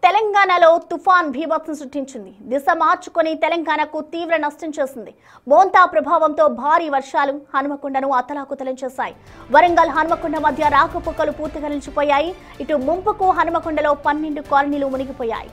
తెలంగాణలో తుఫాన్ బీభత్సం సృష్టించింది. దిశ మార్చుకొని తెలంగాణకు తీవ్ర నష్టం చేసింది. మోంతా ప్రభావంతో భారీ వర్షాలు హనుమకొండను అతలాకుతలం చేశాయి. వరంగల్ హనుమకొండ మధ్య రాకపోకలు పూర్తిగా నిలిచిపోయాయి. ఇటు ముంపుకు హనుమకొండలో 12 కాలనీలు మునిగిపోయాయి.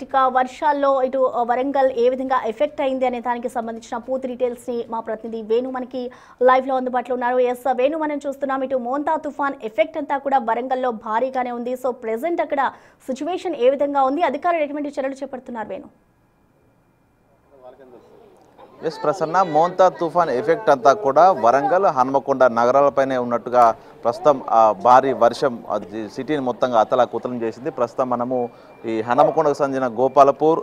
ఇక వర్షాల్లో ఇటు వరంగల్ ఏ విధంగా ఎఫెక్ట్ అయింది అనే దానికి సంబంధించిన పూర్తి డీటెయిల్స్ ని మా ప్రతినిధి వేణు మనకి లైవ్ లో అందుబాటులో ఉన్నారు. ఎస్ వేణు, మనం చూస్తున్నాం ఇటు మోంతా తుఫాన్ ఎఫెక్ట్ అంతా కూడా వరంగల్లో భారీగానే ఉంది. సో ప్రెసెంట్ అక్కడ సిచ్యువేషన్ ఏ విధంగా ఉంది, అధికారులు ఎటువంటి చర్యలు చేపడుతున్నారు వేణు? ఎస్ ప్రసన్న, మోంతా తుఫాన్ ఎఫెక్ట్ అంతా కూడా వరంగల్ హన్మకొండ నగరాలపైనే ఉన్నట్టుగా ప్రస్తుతం భారీ వర్షం సిటీని మొత్తంగా అతలాకుతలం చేసింది. ప్రస్తుతం మనము ఈ హన్మకొండకు సంబంధించిన గోపాలపూర్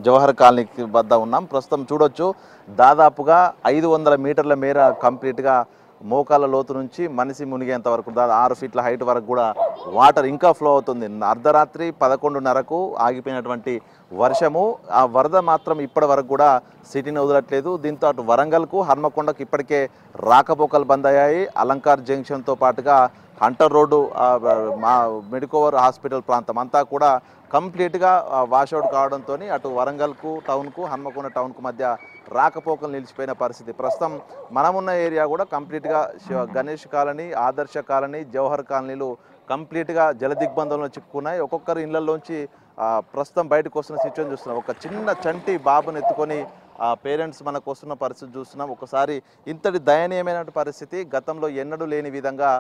జవహర్ కాలనీ వద్ద ఉన్నాం. ప్రస్తుతం చూడొచ్చు, దాదాపుగా 500 మీటర్ల మేర కంప్లీట్గా మోకాల లోతు నుంచి మనిషి మునిగేంత వరకు 6 ఫీట్ల హైట్ వరకు కూడా వాటర్ ఇంకా ఫ్లో అవుతుంది. అర్ధరాత్రి 11:30కు ఆగిపోయినటువంటి వర్షము, ఆ వరద మాత్రం ఇప్పటి వరకు కూడా సిటీని వదలట్లేదు. దీంతో అటు వరంగల్కు హన్మకొండకు ఇప్పటికే రాకపోకలు బంద్ అయ్యాయి. అలంకార్ జంక్షన్తో పాటుగా హంటర్ రోడ్డు, మా మెడికోవర్ హాస్పిటల్ ప్రాంతం అంతా కూడా కంప్లీట్గా వాషౌట్ కావడంతో అటు వరంగల్కు టౌన్కు హన్మకొండ టౌన్కు మధ్య రాకపోకలు నిలిచిపోయిన పరిస్థితి. ప్రస్తుతం మనమున్న ఏరియా కూడా కంప్లీట్గా గణేష్ కాలనీ, ఆదర్శ కాలనీ, జవహర్ కాలనీలు కంప్లీట్గా జలదిగ్బంధంలో చిక్కుకున్నాయి. ఒక్కొక్కరు ఇళ్లలోంచి ప్రస్తుతం బయటకు వస్తున్న సిచ్యువేషన్ చూస్తున్నాం. ఒక చిన్న చంటి బాబుని ఎత్తుకొని పేరెంట్స్ మనకు వస్తున్న పరిస్థితి చూస్తున్నాం. ఒకసారి ఇంతటి దయనీయమైన పరిస్థితి గతంలో ఎన్నడూ లేని విధంగా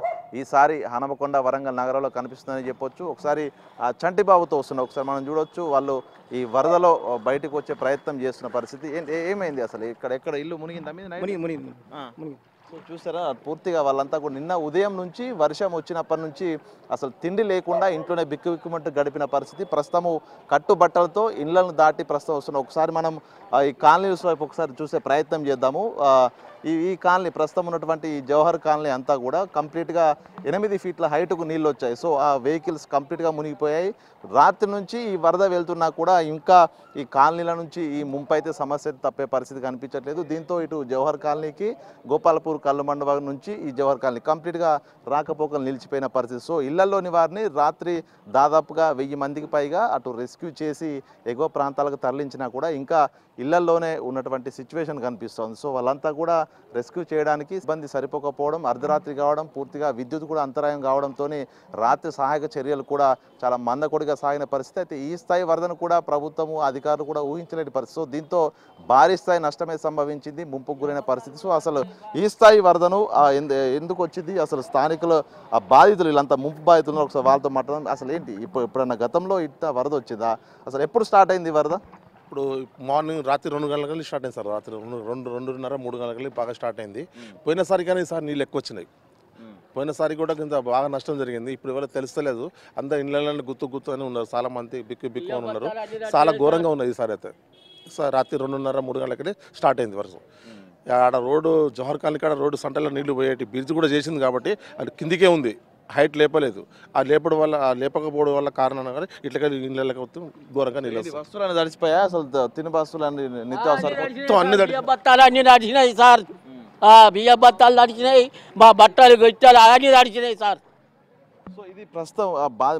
ఈసారి హనుమకొండ వరంగల్ నగరంలో కనిపిస్తుందని చెప్పొచ్చు. ఒకసారి ఆ చంటి బాబుతో వస్తున్నాం, ఒకసారి మనం చూడొచ్చు. వాళ్ళు ఈ వరదలో బయటకు వచ్చే ప్రయత్నం చేస్తున్న పరిస్థితి. ఏమైంది అసలు? ఎక్కడ ఇల్లు మునిగిందా? చూసారా, పూర్తిగా వాళ్ళంతా కూడా నిన్న ఉదయం నుంచి వర్షం వచ్చినప్పటి నుంచి అసలు తిండి లేకుండా ఇంట్లోనే బిక్కుబిక్కుమంటూ గడిపిన పరిస్థితి. ప్రస్తుతము కట్టుబట్టలతో ఇళ్లను దాటి ప్రస్తుతం వస్తున్నాం. ఒకసారి మనం ఈ కాలనీస్ వైపు ఒకసారి చూసే ప్రయత్నం చేద్దాము. ఈ కాలనీ ప్రస్తుతం ఉన్నటువంటి ఈ జవహర్ కాలనీ అంతా కూడా కంప్లీట్గా 8 ఫీట్ల హైట్కు నీళ్ళు వచ్చాయి. సో ఆ వెహికల్స్ కంప్లీట్గా మునిగిపోయాయి. రాత్రి నుంచి ఈ వరద వెళ్తున్నా కూడా ఇంకా ఈ కాలనీల నుంచి ఈ ముంపు అయితే సమస్య తప్పే పరిస్థితి కనిపించట్లేదు. దీంతో ఇటు జవహర్ కాలనీకి గోపాలపూర్ కల్లు మండపం నుంచి ఈ జవహర్ కాలనీ కంప్లీట్గా రాకపోకలు నిలిచిపోయిన పరిస్థితి. సో ఇళ్లలోని వారిని రాత్రి దాదాపుగా 1000 మందికి పైగా అటు రెస్క్యూ చేసి ఎగువ ప్రాంతాలకు తరలించినా కూడా ఇంకా ఇళ్లలోనే ఉన్నటువంటి సిచ్యువేషన్ కనిపిస్తుంది. సో వాళ్ళంతా కూడా రెస్క్యూ చేయడానికి సిబ్బంది సరిపోకపోవడం, అర్ధరాత్రి కావడం, పూర్తిగా విద్యుత్ కూడా అంతరాయం కావడంతో రాత్రి సహాయక చర్యలు కూడా చాలా మందకొడిగా సాగిన పరిస్థితి. అయితే ఈ స్థాయి వరదను కూడా ప్రభుత్వము అధికారులు కూడా ఊహించలేని పరిస్థితి. సో దీంతో భారీ స్థాయి నష్టమే సంభవించింది, ముంపుకు గురైన పరిస్థితి. సో అసలు ఈ స్థాయి వరదను ఎందుకు వచ్చింది, అసలు స్థానికులు ఆ బాధితులు వీళ్ళంతా ముంపు బాధితులు ఒకసారి వాళ్ళతో మాట్లాడడం. అసలు ఏంటి ఎప్పుడన్నా గతంలో ఇంత వరద వచ్చిందా? అసలు ఎప్పుడు స్టార్ట్ అయింది వరద? ఇప్పుడు మార్నింగ్ రాత్రి 2 గంటలకి స్టార్ట్ అయింది సార్. రాత్రి 2:30, 3 గంటలకి బాగా స్టార్ట్ అయింది. పోయినసారి కానీ ఈసారి నీళ్ళు ఎక్కువ వచ్చినాయి. పోయినసారి కూడా ఇంత బాగా నష్టం జరిగింది. ఇప్పుడు ఎవరో తెలుస్తలేదు. అందరు ఇళ్ళని గుత్తు అని ఉన్నారు, చాలా మంది బిక్కు అని ఉన్నారు. చాలా ఘోరంగా ఉన్నది ఈసారి అయితే. సార్ రాత్రి 2:30, 3 గంటలకి స్టార్ట్ అయింది వర్షం. ఆడ రోడ్డు జవహర్ కాలనీ కాడ రోడ్డు సంటలో నీళ్లు పోయేటి బ్రిడ్జ్ కూడా చేసింది కాబట్టి అది కిందికే ఉంది, హైట్ లేపలేదు. ఆ లేపకపోవడం వల్ల కారణం కానీ ఇట్లా ఇళ్ళకి ఘోరంగా నీళ్ళు. వస్తువులు తడిచిపోయా? అసలు తిని బస్సులు నిత్యావసర అన్ని నడిచినాయి సార్. బియ్య బత్తాలు నడిచినాయి, మా బట్టలు గొట్టాలు అన్నీ నడిచినాయి సార్. సో ఇది ప్రస్తుతం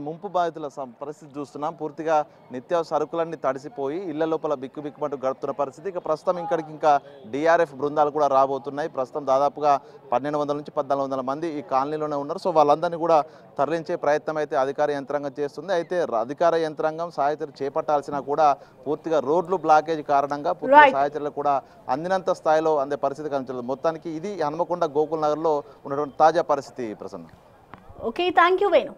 ముంపు బాధితుల పరిస్థితి చూస్తున్నాం. పూర్తిగా నిత్యావసర సరుకులన్నీ తడిసిపోయి ఇళ్ల లోపల బిక్కుబిక్కుమంటూ గడుపుతున్న పరిస్థితి. ఇక ప్రస్తుతం ఇక్కడికి ఇంకా డిఆర్ఎఫ్ బృందాలు కూడా రాబోతున్నాయి. ప్రస్తుతం దాదాపుగా 1200 నుంచి 1400 మంది ఈ కాలనీలోనే ఉన్నారు. సో వాళ్ళందరినీ కూడా తరలించే ప్రయత్నం అయితే అధికార యంత్రాంగం చేస్తుంది. అయితే అధికార యంత్రాంగం సహాయచర్యలు చేపట్టాల్సినా కూడా పూర్తిగా రోడ్లు బ్లాకేజ్ కారణంగా పూర్తిగా సహాయచర్యలు కూడా అందినంత స్థాయిలో అందే పరిస్థితి కనిపించలేదు. మొత్తానికి ఇది హన్మకొండ గోకుల్ నగర్లో ఉన్నటువంటి తాజా పరిస్థితి. Prasanna. Okay, thank you, Venu.